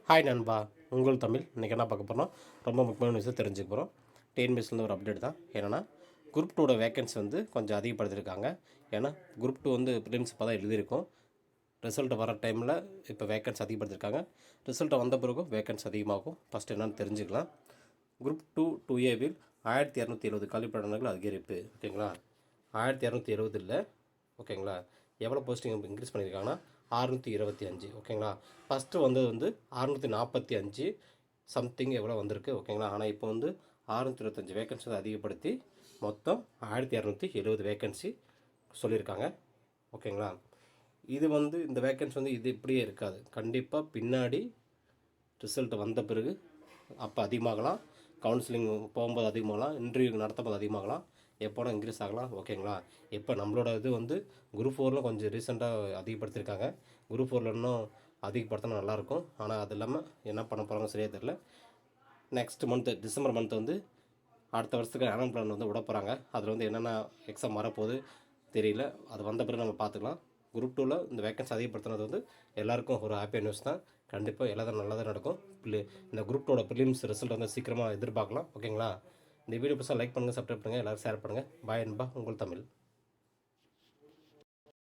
Hi நண்பா, உங்கள் தமிழ். இன்றைக்கி என்ன பார்க்க போகிறோம்? ரொம்ப முக்கியமான விஷயம் தெரிஞ்சுக்க போகிறோம். டிஎன்பிஎஸ்சிலேருந்து ஒரு அப்டேட் தான். என்னென்னா, குரூப் 2 வேக்கன்சி வந்து கொஞ்சம் அதிகப்படுத்தியிருக்காங்க. ஏன்னா குரூப் 2 வந்து ப்ரிலிம்ஸ் இப்போ தான் எழுதியிருக்கோம். ரிசல்ட் வர டைமில் இப்போ வேக்கன்சி அதிகப்படுத்தியிருக்காங்க. ரிசல்ட்டை வந்த பிறகும் வேக்கன்சி அதிகமாகும். ஃபஸ்ட்டு என்னென்னு தெரிஞ்சுக்கலாம். குரூப் 2 2ஏவில் 1270 காலிப்படங்கள் அதிகரிப்பு. ஓகேங்களா? 1270 இல்லை. ஓகேங்களா? எவ்வளோ போஸ்டிங் இன்க்ரீஸ் பண்ணியிருக்காங்கன்னா 625. ஓகேங்களா? ஃபஸ்ட்டு வந்தது வந்து 645 சம்திங் எவ்வளோ வந்திருக்கு. ஓகேங்களா? ஆனால் இப்போ வந்து 625 வேக்கன்சி வந்து அதிகப்படுத்தி மொத்தம் 1270 வேக்கன்சி சொல்லியிருக்காங்க. ஓகேங்களா? இது வந்து இந்த வேக்கன்சி வந்து இது இப்படியே இருக்காது. கண்டிப்பாக பின்னாடி ரிசல்ட் வந்த பிறகு அப்போ அதிகமாகலாம். கவுன்சிலிங் போகும்போது அதிகமாகலாம். இன்டர்வியூ நடத்தும்போது அதிகமாகலாம். எப்போனா இன்க்ரீஸ் ஆகலாம். ஓகேங்களா? இப்போ நம்மளோட இது வந்து குரூப் 4ல் கொஞ்சம் ரீசெண்டாக அதிகப்படுத்தியிருக்காங்க. குரூப் 4ல் இன்னும் அதிகப்படுத்தினா நல்லாயிருக்கும். ஆனால் அது இல்லாமல் என்ன பண்ண போகிறாங்க சரியாக தெரில. நெக்ஸ்ட் மந்த்து டிசம்பர் மந்த் வந்து அடுத்த வருஷத்துக்கு ஆனுவல் பிளான் வந்து விட போகிறாங்க. அதில் வந்து என்னென்ன எக்ஸாம் வரப்போகுது தெரியல. அது வந்த பிறகு நம்ம பார்த்துக்கலாம். குரூப் 2வில் இந்த வேக்கன்சி அதிகப்படுத்தினது வந்து எல்லாருக்கும் ஒரு ஹாப்பியாக நியூஸ் தான். கண்டிப்பாக எல்லாரும் நல்லதாக நடக்கும். இந்த குரூப் 2 ப்ரிலிம்ஸ் ரிசல்ட் வந்து சீக்கிரமாக எதிர்பார்க்கலாம். ஓகேங்களா? இந்த வீடியோ புதுசாக லைக் பண்ணுங்கள், சப்ஸ்கிரைப் பண்ணுங்கள், எல்லோரும் ஷேர் பண்ணுங்கள். பாய் அன்பா, உங்கள் தமிழ்.